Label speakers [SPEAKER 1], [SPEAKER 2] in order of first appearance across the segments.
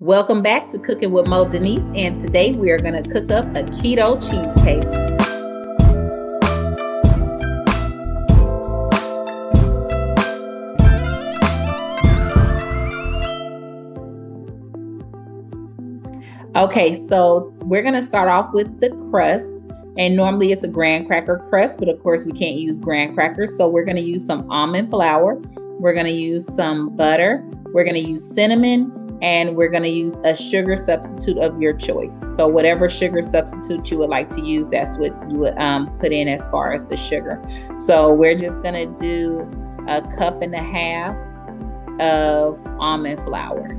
[SPEAKER 1] Welcome back to Cooking with MoDenise, and today we are going to cook up a keto cheesecake. Okay, so we're going to start off with the crust, and normally it's a graham cracker crust, but of course we can't use graham crackers, so we're going to use some almond flour, we're going to use some butter, we're going to use cinnamon, and we're going to use a sugar substitute of your choice. So whatever sugar substitute you would like to use, that's what you would put in as far as the sugar. So we're just going to do 1.5 cups of almond flour.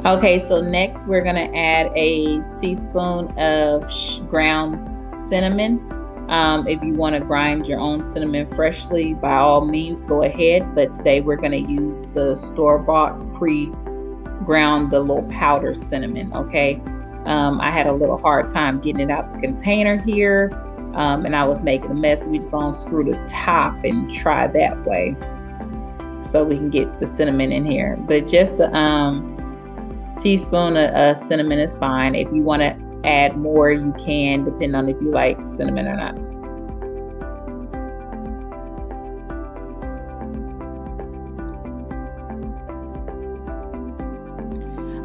[SPEAKER 1] Okay, so next we're going to add a teaspoon of ground cinnamon. If you want to grind your own cinnamon freshly, by all means, go ahead. But today we're going to use the store-bought pre-ground, the little powdered cinnamon, okay? I had a little hard time getting it out the container here, and I was making a mess. We just going to screw the top and try that way so we can get the cinnamon in here. But just a teaspoon of cinnamon is fine. If you want to add more, you can, depending on if you like cinnamon or not.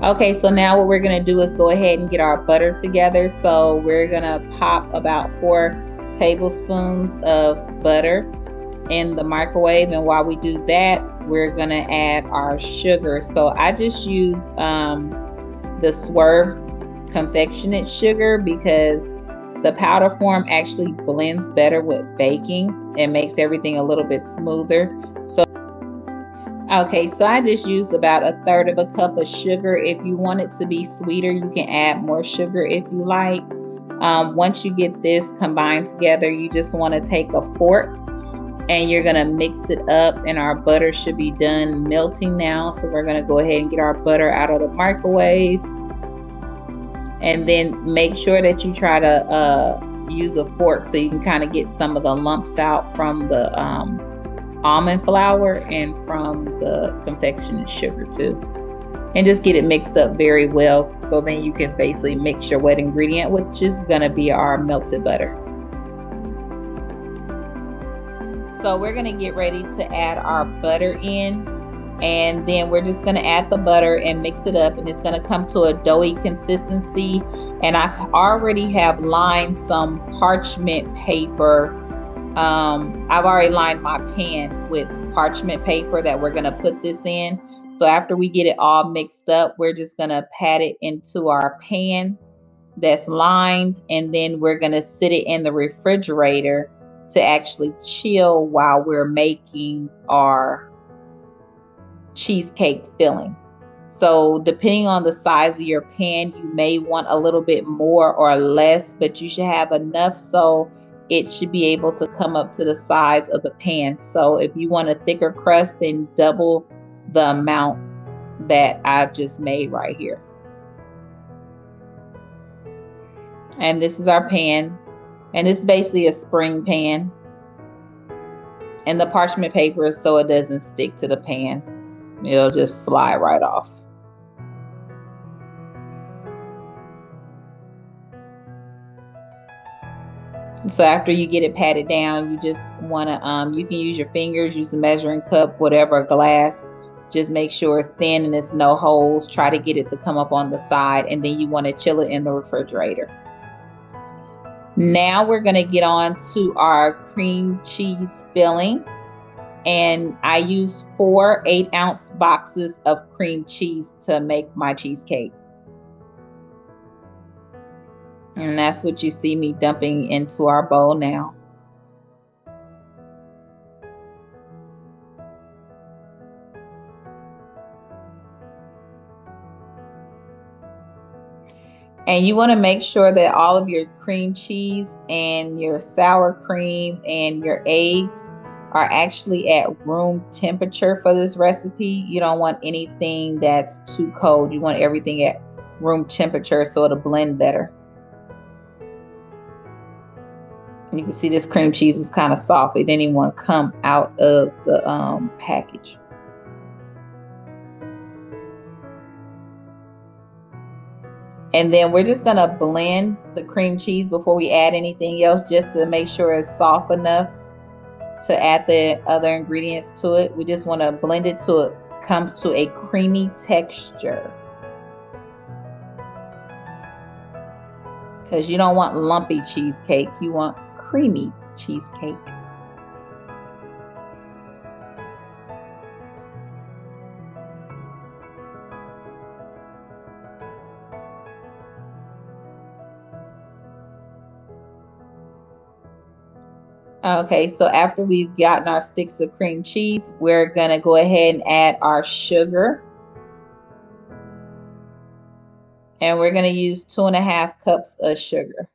[SPEAKER 1] Okay, so now what we're going to do is go ahead and get our butter together. So we're going to pop about 4 tablespoons of butter in the microwave, and while we do that, we're going to add our sugar. So I just use the Swerve confectionate sugar because the powder form actually blends better with baking and makes everything a little bit smoother. So okay, so I just used about 1/3 cup of sugar. If you want it to be sweeter, you can add more sugar if you like. Once you get this combined together, you just want to take a fork and you're going to mix it up, and our butter should be done melting now. So we're going to go ahead and get our butter out of the microwave. And then make sure that you try to use a fork so you can kind of get some of the lumps out from the almond flour and from the confectionate sugar too. And just get it mixed up very well, so then you can basically mix your wet ingredient, which is going to be our melted butter. So we're going to get ready to add our butter in. And then we're just going to add the butter and mix it up, and it's going to come to a doughy consistency. And I already have lined some parchment paper. I've already lined my pan with parchment paper that we're going to put this in. So after we get it all mixed up, we're just going to pat it into our pan that's lined, and then we're going to sit it in the refrigerator to actually chill while we're making our cheesecake filling. So depending on the size of your pan, you may want a little bit more or less, but you should have enough so it should be able to come up to the sides of the pan. So if you want a thicker crust, then double the amount that I've just made right here. And this is our pan, and this is basically a spring pan, and the parchment paper is so it doesn't stick to the pan. It'll just slide right off. So after you get it patted down, you just want to, you can use your fingers, use a measuring cup, whatever, glass. Just make sure it's thin and there's no holes. Try to get it to come up on the side, and then you want to chill it in the refrigerator. Now we're going to get on to our cream cheese filling. And I used 4 8-ounce boxes of cream cheese to make my cheesecake. And that's what you see me dumping into our bowl now. And you want to make sure that all of your cream cheese and your sour cream and your eggs are actually at room temperature for this recipe. You don't want anything that's too cold. You want everything at room temperature so it'll blend better. You can see this cream cheese was kind of soft. It didn't even want to come out of the package. And then we're just going to blend the cream cheese before we add anything else, just to make sure it's soft enough to add the other ingredients to it. We just want to blend it till it comes to a creamy texture. Because you don't want lumpy cheesecake, you want creamy cheesecake. Okay, so after we've gotten our sticks of cream cheese, we're gonna go ahead and add our sugar. And we're gonna use 2.5 cups of sugar.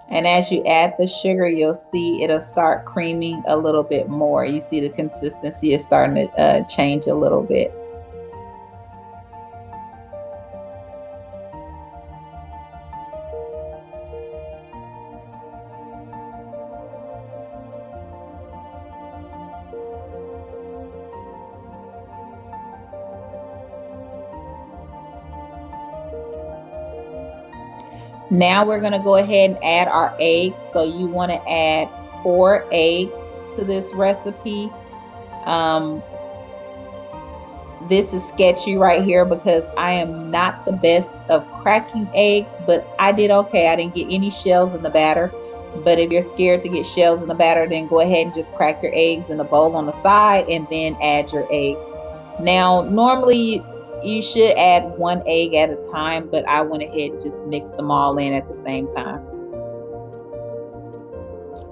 [SPEAKER 1] And as you add the sugar, you'll see it'll start creaming a little bit more. You see the consistency is starting to change a little bit. Now we're going to go ahead and add our eggs. So you want to add 4 eggs to this recipe. This is sketchy right here because I am not the best of cracking eggs, but I did okay. I didn't get any shells in the batter. But if you're scared to get shells in the batter, then go ahead and just crack your eggs in a bowl on the side and then add your eggs. Now, normally you should add 1 egg at a time, but I went ahead and just mixed them all in at the same time.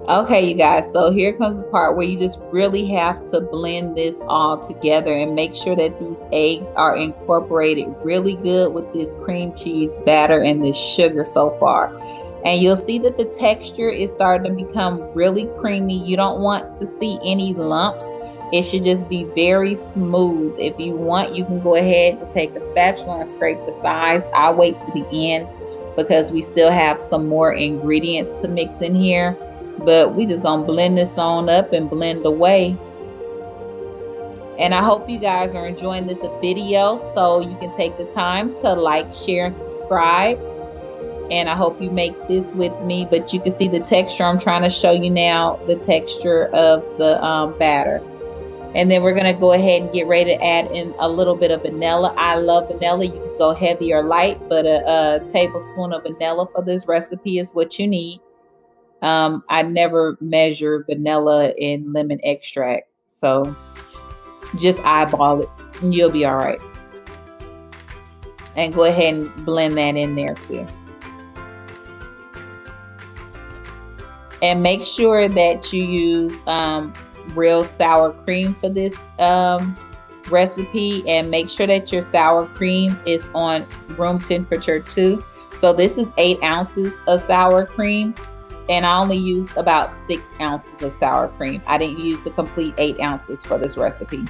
[SPEAKER 1] Okay, you guys, so here comes the part where you just really have to blend this all together and make sure that these eggs are incorporated really good with this cream cheese batter and this sugar so far. And you'll see that the texture is starting to become really creamy. You don't want to see any lumps. It should just be very smooth. If you want, you can go ahead and take a spatula and scrape the sides. I'll wait to the end because we still have some more ingredients to mix in here. But we just gonna blend this on up and blend away. And I hope you guys are enjoying this video, so you can take the time to like, share, and subscribe. And I hope you make this with me. But you can see the texture. I'm trying to show you now the texture of the batter. And then we're gonna go ahead and get ready to add in a little bit of vanilla. I love vanilla. You can go heavy or light, but a tablespoon of vanilla for this recipe is what you need. I never measure vanilla in lemon extract, so just eyeball it and you'll be all right. And go ahead and blend that in there too. And make sure that you use real sour cream for this recipe, and make sure that your sour cream is on room temperature too. So this is 8 ounces of sour cream. And I only used about 6 ounces of sour cream. I didn't use a complete 8 ounces for this recipe.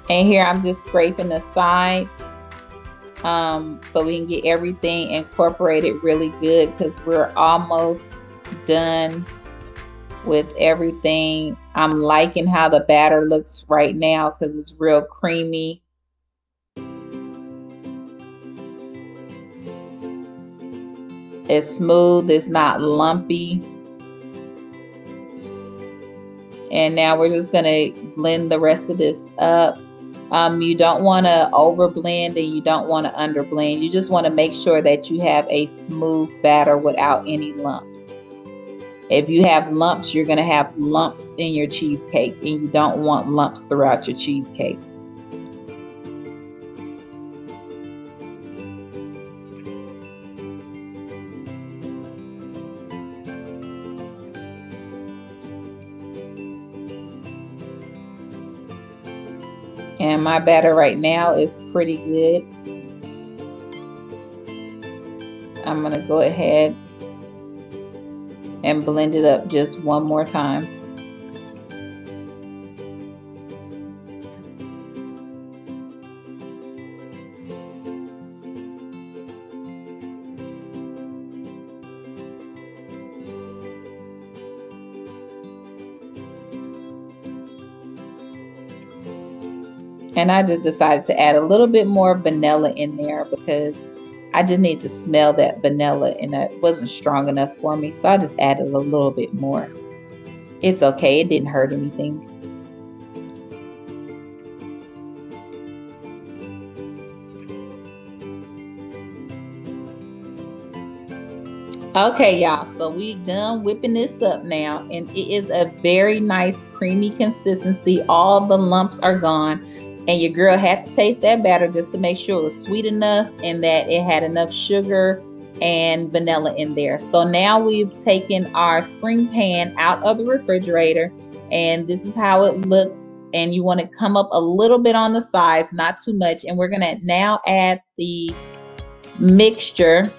[SPEAKER 1] And here I'm just scraping the sides so we can get everything incorporated really good, because we're almost done with everything. I'm liking how the batter looks right now because it's real creamy. It's smooth, it's not lumpy. And now we're just gonna blend the rest of this up. You don't want to over blend and you don't want to under blend. You just want to make sure that you have a smooth batter without any lumps. If you have lumps, you're going to have lumps in your cheesecake, and you don't want lumps throughout your cheesecake. And my batter right now is pretty good. I'm going to go ahead and blend it up just one more time. And I just decided to add a little bit more vanilla in there because I just need to smell that vanilla, and it wasn't strong enough for me. So I just added a little bit more. It's okay. It didn't hurt anything. Okay, y'all, so we done whipping this up now, and it is a very nice creamy consistency. All the lumps are gone, and your girl had to taste that batter just to make sure it was sweet enough and that it had enough sugar and vanilla in there. So now we've taken our spring pan out of the refrigerator, and this is how it looks. And you want to come up a little bit on the sides, not too much. And we're gonna now add the mixture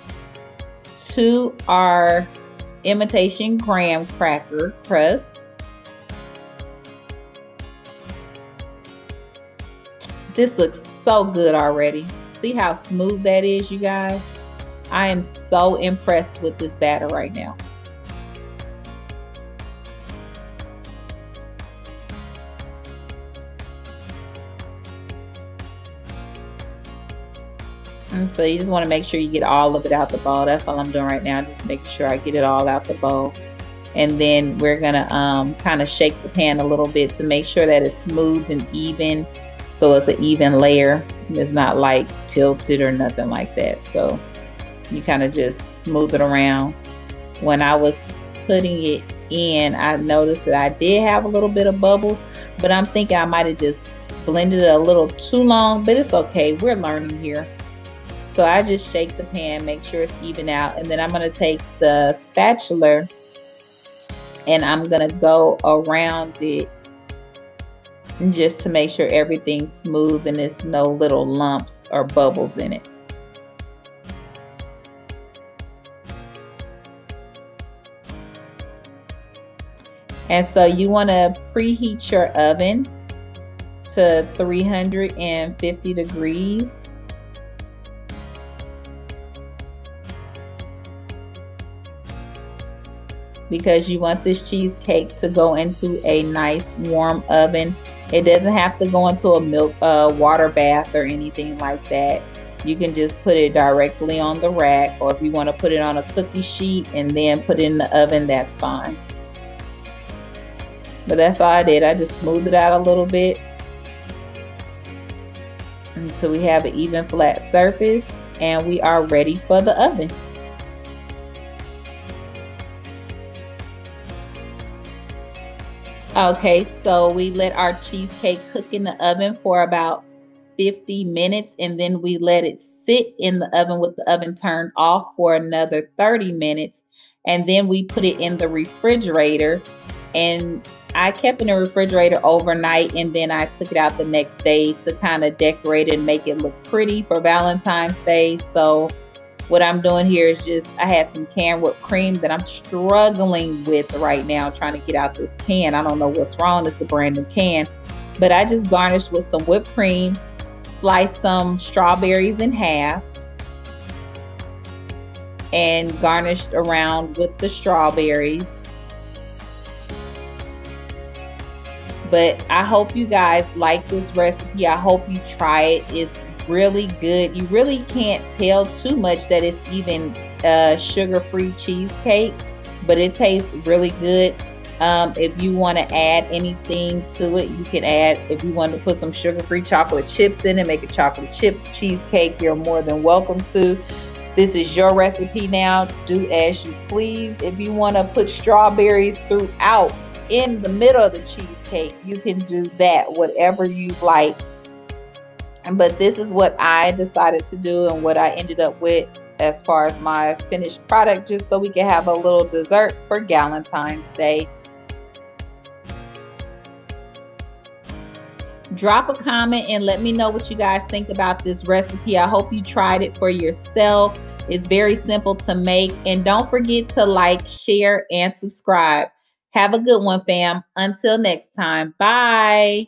[SPEAKER 1] to our imitation graham cracker crust. This looks so good already. See how smooth that is, you guys? I am so impressed with this batter right now. And so you just want to make sure you get all of it out the bowl. That's all I'm doing right now, just making sure I get it all out the bowl. And then we're gonna kind of shake the pan a little bit to make sure that it's smooth and even, so it's an even layer. It's not like tilted or nothing like that. So you kind of just smooth it around. When I was putting it in, I noticed that I did have a little bit of bubbles, but I'm thinking I might have just blended it a little too long, but it's okay. We're learning here. So I just shake the pan, make sure it's even out, and then I'm going to take the spatula and I'm going to go around it just to make sure everything's smooth and there's no little lumps or bubbles in it. And so you want to preheat your oven to 350 degrees. Because you want this cheesecake to go into a nice warm oven. It doesn't have to go into a water bath or anything like that. You can just put it directly on the rack, or if you want to put it on a cookie sheet and then put it in the oven, that's fine. But that's all I did. I just smoothed it out a little bit until we have an even flat surface, and we are ready for the oven. Okay, so we let our cheesecake cook in the oven for about 50 minutes, and then we let it sit in the oven with the oven turned off for another 30 minutes, and then we put it in the refrigerator. And I kept in the refrigerator overnight, and then I took it out the next day to kind of decorate it and make it look pretty for Valentine's Day. So what I'm doing here is just, I had some canned whipped cream that I'm struggling with right now, trying to get out this can. I don't know what's wrong. It's a brand new can. But I just garnished with some whipped cream, sliced some strawberries in half, and garnished around with the strawberries. But I hope you guys like this recipe. I hope you try it. It's really good. You really can't tell too much that it's even sugar-free cheesecake, but it tastes really good. If you want to add anything to it, you can add, if you want to put some sugar-free chocolate chips in it, make a chocolate chip cheesecake, you're more than welcome to. This is your recipe now. Do as you please. If you want to put strawberries throughout in the middle of the cheesecake, you can do that, whatever you like. But this is what I decided to do and what I ended up with as far as my finished product, just so we can have a little dessert for Valentine's Day. Drop a comment and let me know what you guys think about this recipe. I hope you tried it for yourself. It's very simple to make. And don't forget to like, share, and subscribe. Have a good one, fam. Until next time. Bye.